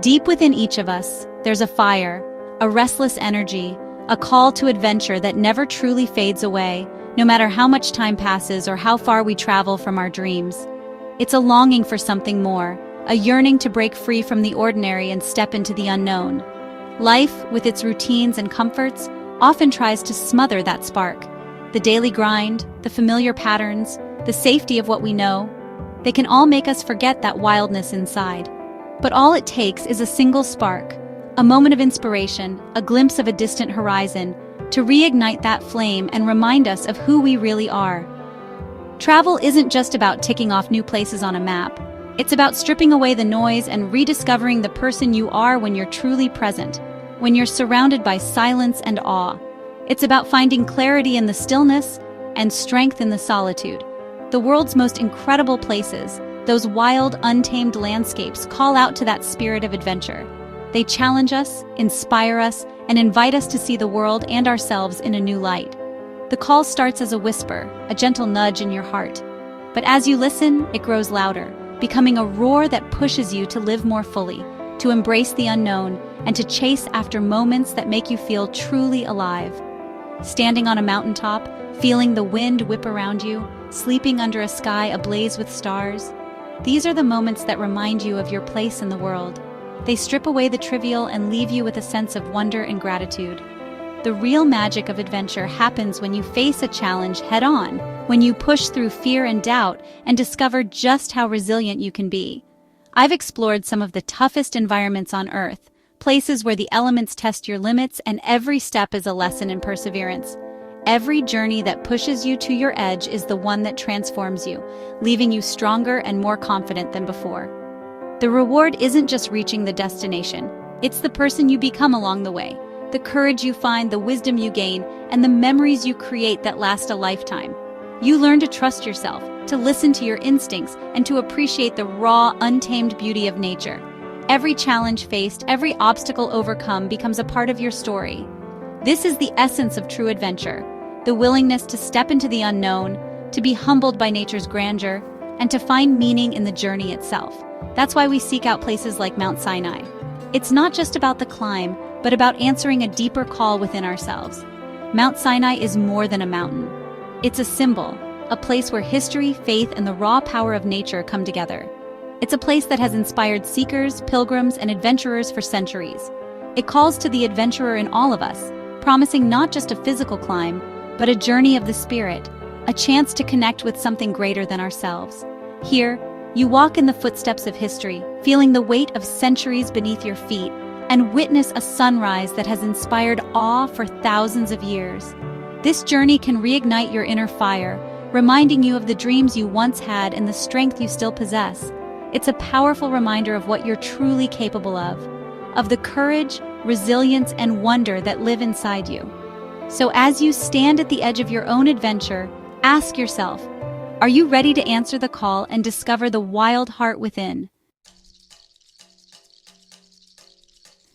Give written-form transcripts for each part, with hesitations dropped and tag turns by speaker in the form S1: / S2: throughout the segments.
S1: Deep within each of us, there's a fire, a restless energy, a call to adventure that never truly fades away, no matter how much time passes or how far we travel from our dreams. It's a longing for something more, a yearning to break free from the ordinary and step into the unknown. Life, with its routines and comforts, often tries to smother that spark. The daily grind, the familiar patterns, the safety of what we know, they can all make us forget that wildness inside. But all it takes is a single spark, a moment of inspiration, a glimpse of a distant horizon, to reignite that flame and remind us of who we really are. Travel isn't just about ticking off new places on a map. It's about stripping away the noise and rediscovering the person you are when you're truly present, when you're surrounded by silence and awe. It's about finding clarity in the stillness and strength in the solitude. The world's most incredible places, those wild, untamed landscapes, call out to that spirit of adventure. They challenge us, inspire us, and invite us to see the world and ourselves in a new light. The call starts as a whisper, a gentle nudge in your heart. But as you listen, it grows louder, becoming a roar that pushes you to live more fully, to embrace the unknown, and to chase after moments that make you feel truly alive. Standing on a mountaintop, feeling the wind whip around you, sleeping under a sky ablaze with stars, these are the moments that remind you of your place in the world. They strip away the trivial and leave you with a sense of wonder and gratitude. The real magic of adventure happens when you face a challenge head-on, when you push through fear and doubt and discover just how resilient you can be. I've explored some of the toughest environments on Earth, places where the elements test your limits and every step is a lesson in perseverance. Every journey that pushes you to your edge is the one that transforms you, leaving you stronger and more confident than before. The reward isn't just reaching the destination, it's the person you become along the way, the courage you find, the wisdom you gain, and the memories you create that last a lifetime. You learn to trust yourself, to listen to your instincts, and to appreciate the raw, untamed beauty of nature. Every challenge faced, every obstacle overcome becomes a part of your story. This is the essence of true adventure, the willingness to step into the unknown, to be humbled by nature's grandeur, and to find meaning in the journey itself. That's why we seek out places like Mount Sinai. It's not just about the climb, but about answering a deeper call within ourselves. Mount Sinai is more than a mountain. It's a symbol, a place where history, faith, and the raw power of nature come together. It's a place that has inspired seekers, pilgrims, and adventurers for centuries. It calls to the adventurer in all of us, promising not just a physical climb, but a journey of the spirit, a chance to connect with something greater than ourselves. Here, you walk in the footsteps of history, feeling the weight of centuries beneath your feet, and witness a sunrise that has inspired awe for thousands of years. This journey can reignite your inner fire, reminding you of the dreams you once had and the strength you still possess. It's a powerful reminder of what you're truly capable of the courage, resilience, and wonder that live inside you. So as you stand at the edge of your own adventure, ask yourself, are you ready to answer the call and discover the wild heart within?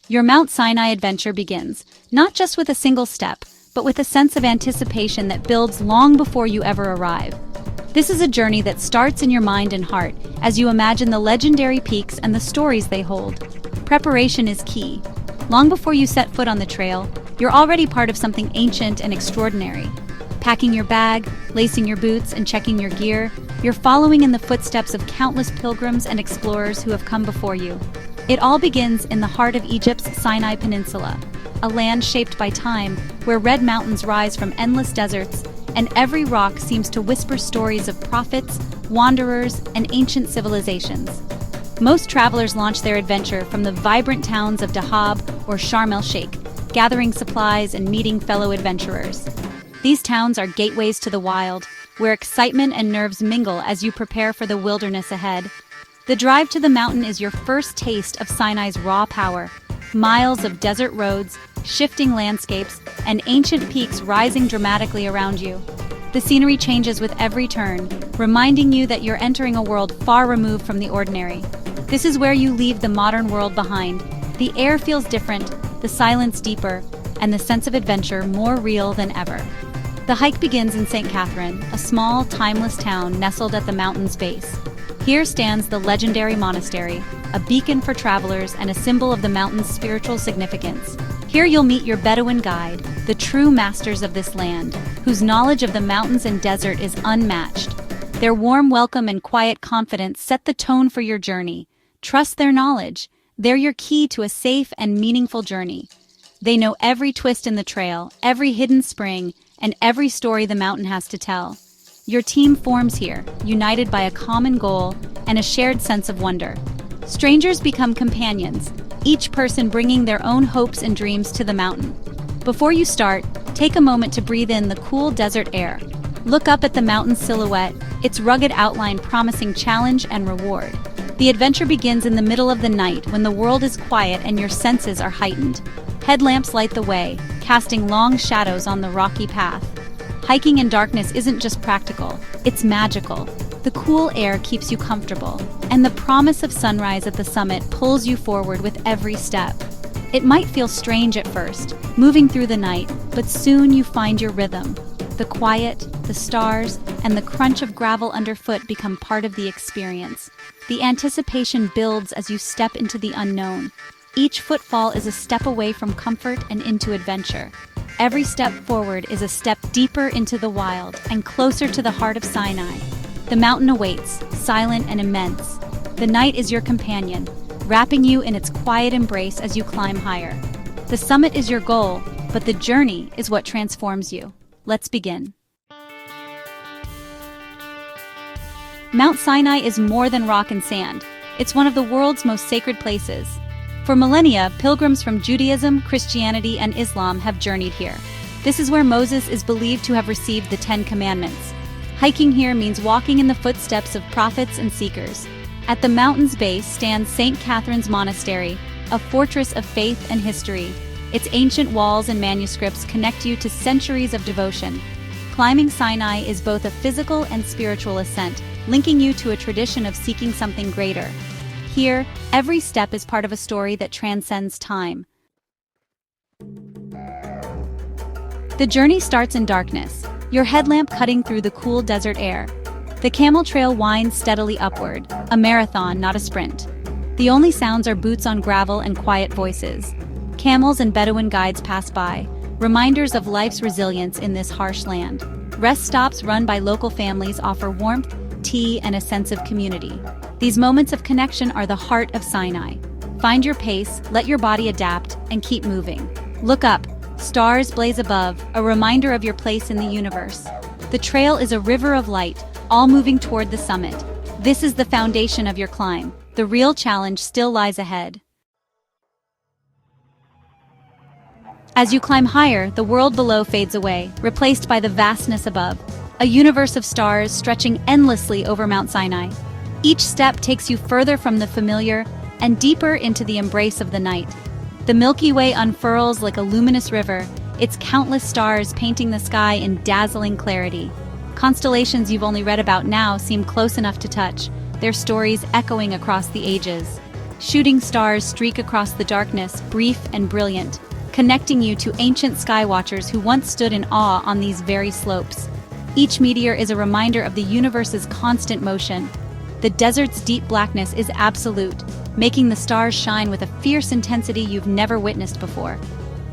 S1: Your Mount Sinai adventure begins, not just with a single step, but with a sense of anticipation that builds long before you ever arrive. This is a journey that starts in your mind and heart as you imagine the legendary peaks and the stories they hold. Preparation is key. Long before you set foot on the trail, you're already part of something ancient and extraordinary. Packing your bag, lacing your boots, and checking your gear, you're following in the footsteps of countless pilgrims and explorers who have come before you. It all begins in the heart of Egypt's Sinai Peninsula, a land shaped by time where red mountains rise from endless deserts, and every rock seems to whisper stories of prophets, wanderers, and ancient civilizations. Most travelers launch their adventure from the vibrant towns of Dahab or Sharm el-Sheikh, gathering supplies and meeting fellow adventurers. These towns are gateways to the wild, where excitement and nerves mingle as you prepare for the wilderness ahead. The drive to the mountain is your first taste of Sinai's raw power. Miles of desert roads, shifting landscapes, and ancient peaks rising dramatically around you. The scenery changes with every turn, reminding you that you're entering a world far removed from the ordinary. This is where you leave the modern world behind. The air feels different, the silence deeper, and the sense of adventure more real than ever. The hike begins in St. Catherine, a small, timeless town nestled at the mountain's base. Here stands the legendary monastery, a beacon for travelers and a symbol of the mountain's spiritual significance. Here you'll meet your Bedouin guide, the true masters of this land, whose knowledge of the mountains and desert is unmatched. Their warm welcome and quiet confidence set the tone for your journey. Trust their knowledge. They're your key to a safe and meaningful journey. They know every twist in the trail, every hidden spring, and every story the mountain has to tell. Your team forms here, united by a common goal and a shared sense of wonder. Strangers become companions, each person bringing their own hopes and dreams to the mountain. Before you start, take a moment to breathe in the cool desert air. Look up at the mountain's silhouette, its rugged outline promising challenge and reward. The adventure begins in the middle of the night when the world is quiet and your senses are heightened. Headlamps light the way, casting long shadows on the rocky path. Hiking in darkness isn't just practical, it's magical. The cool air keeps you comfortable, and the promise of sunrise at the summit pulls you forward with every step. It might feel strange at first, moving through the night, but soon you find your rhythm. The quiet, the stars, and the crunch of gravel underfoot become part of the experience. The anticipation builds as you step into the unknown. Each footfall is a step away from comfort and into adventure. Every step forward is a step deeper into the wild and closer to the heart of Sinai. The mountain awaits, silent and immense. The night is your companion, wrapping you in its quiet embrace as you climb higher. The summit is your goal, but the journey is what transforms you. Let's begin. Mount Sinai is more than rock and sand. It's one of the world's most sacred places. For millennia, pilgrims from Judaism, Christianity, and Islam have journeyed here. This is where Moses is believed to have received the 10 Commandments. Hiking here means walking in the footsteps of prophets and seekers. At the mountain's base stands St. Catherine's Monastery, a fortress of faith and history. Its ancient walls and manuscripts connect you to centuries of devotion. Climbing Sinai is both a physical and spiritual ascent, linking you to a tradition of seeking something greater. Here, every step is part of a story that transcends time. The journey starts in darkness, your headlamp cutting through the cool desert air. The camel trail winds steadily upward, a marathon, not a sprint. The only sounds are boots on gravel and quiet voices. Camels and Bedouin guides pass by, reminders of life's resilience in this harsh land. Rest stops run by local families offer warmth, tea, and a sense of community. These moments of connection are the heart of Sinai. Find your pace, let your body adapt, and keep moving. Look up. Stars blaze above, a reminder of your place in the universe. The trail is a river of light, all moving toward the summit. This is the foundation of your climb. The real challenge still lies ahead. As you climb higher, the world below fades away, replaced by the vastness above, a universe of stars stretching endlessly over Mount Sinai. Each step takes you further from the familiar and deeper into the embrace of the night. The Milky Way unfurls like a luminous river, its countless stars painting the sky in dazzling clarity. Constellations you've only read about now seem close enough to touch, their stories echoing across the ages. Shooting stars streak across the darkness, brief and brilliant, connecting you to ancient skywatchers who once stood in awe on these very slopes. Each meteor is a reminder of the universe's constant motion. The desert's deep blackness is absolute, making the stars shine with a fierce intensity you've never witnessed before.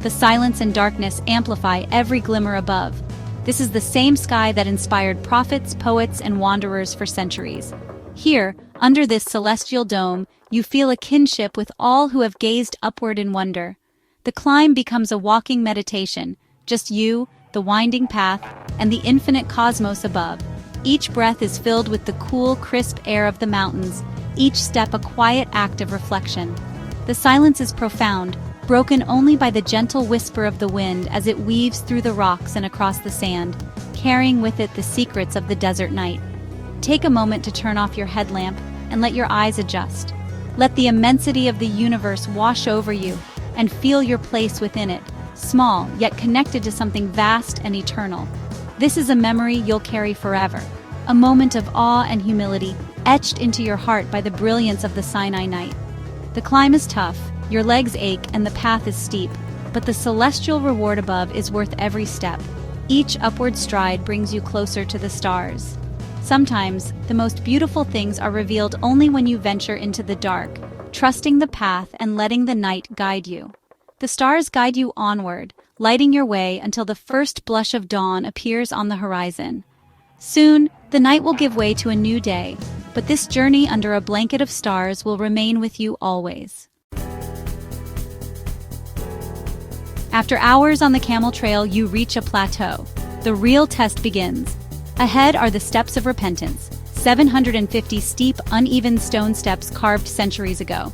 S1: The silence and darkness amplify every glimmer above. This is the same sky that inspired prophets, poets, and wanderers for centuries. Here, under this celestial dome, you feel a kinship with all who have gazed upward in wonder. The climb becomes a walking meditation, just you, the winding path, and the infinite cosmos above. Each breath is filled with the cool, crisp air of the mountains, each step a quiet act of reflection. The silence is profound, broken only by the gentle whisper of the wind as it weaves through the rocks and across the sand, carrying with it the secrets of the desert night. Take a moment to turn off your headlamp and let your eyes adjust. Let the immensity of the universe wash over you and feel your place within it, small yet connected to something vast and eternal. This is a memory you'll carry forever, a moment of awe and humility etched into your heart by the brilliance of the Sinai night. The climb is tough, your legs ache, and the path is steep, but the celestial reward above is worth every step. Each upward stride brings you closer to the stars. Sometimes, the most beautiful things are revealed only when you venture into the dark, trusting the path and letting the night guide you. The stars guide you onward, lighting your way until the first blush of dawn appears on the horizon. Soon, the night will give way to a new day, but this journey under a blanket of stars will remain with you always. After hours on the camel trail, you reach a plateau. The real test begins. Ahead are the steps of repentance, 750 steep, uneven stone steps carved centuries ago.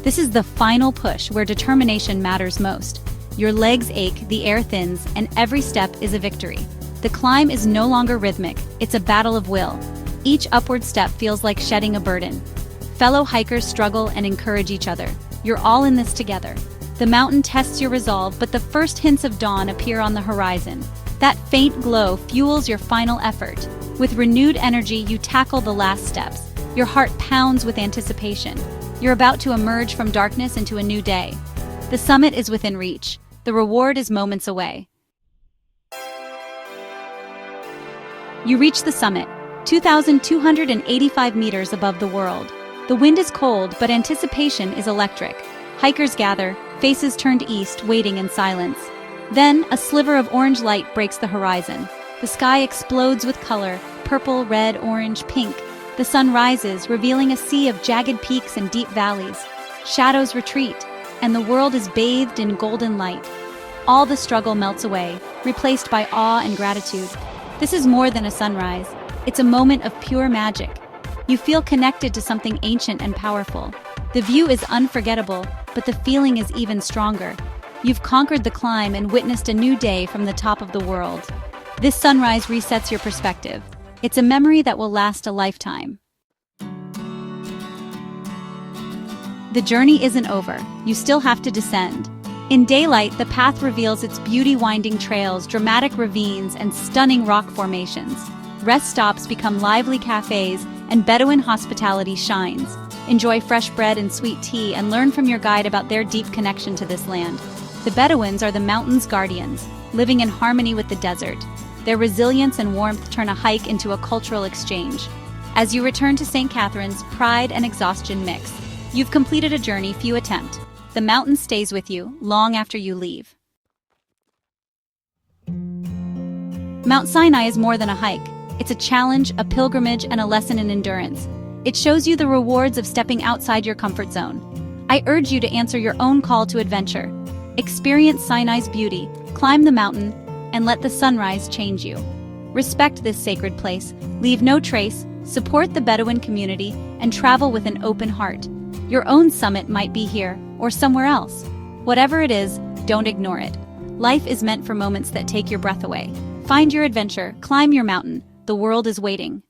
S1: This is the final push where determination matters most. Your legs ache, the air thins, and every step is a victory. The climb is no longer rhythmic, it's a battle of will. Each upward step feels like shedding a burden. Fellow hikers struggle and encourage each other. You're all in this together. The mountain tests your resolve, but the first hints of dawn appear on the horizon. That faint glow fuels your final effort. With renewed energy, you tackle the last steps. Your heart pounds with anticipation. You're about to emerge from darkness into a new day. The summit is within reach. The reward is moments away. You reach the summit, 2,285 meters above the world. The wind is cold, but anticipation is electric. Hikers gather, faces turned east, waiting in silence. Then, a sliver of orange light breaks the horizon. The sky explodes with color, purple, red, orange, pink. The sun rises, revealing a sea of jagged peaks and deep valleys. Shadows retreat, and the world is bathed in golden light. All the struggle melts away, replaced by awe and gratitude. This is more than a sunrise. It's a moment of pure magic. You feel connected to something ancient and powerful. The view is unforgettable, but the feeling is even stronger. You've conquered the climb and witnessed a new day from the top of the world. This sunrise resets your perspective. It's a memory that will last a lifetime. The journey isn't over. You still have to descend. In daylight, the path reveals its beauty-winding trails, dramatic ravines, and stunning rock formations. Rest stops become lively cafes, and Bedouin hospitality shines. Enjoy fresh bread and sweet tea, and learn from your guide about their deep connection to this land. The Bedouins are the mountain's guardians, living in harmony with the desert. Their resilience and warmth turn a hike into a cultural exchange. As you return to St. Catherine's, pride and exhaustion mix. You've completed a journey few attempt. The mountain stays with you long after you leave. Mount Sinai is more than a hike. It's a challenge, a pilgrimage, and a lesson in endurance. It shows you the rewards of stepping outside your comfort zone. I urge you to answer your own call to adventure. Experience Sinai's beauty, climb the mountain, and let the sunrise change you. Respect this sacred place, leave no trace, support the Bedouin community, and travel with an open heart. Your own summit might be here, or somewhere else. Whatever it is, don't ignore it. Life is meant for moments that take your breath away. Find your adventure, climb your mountain. The world is waiting.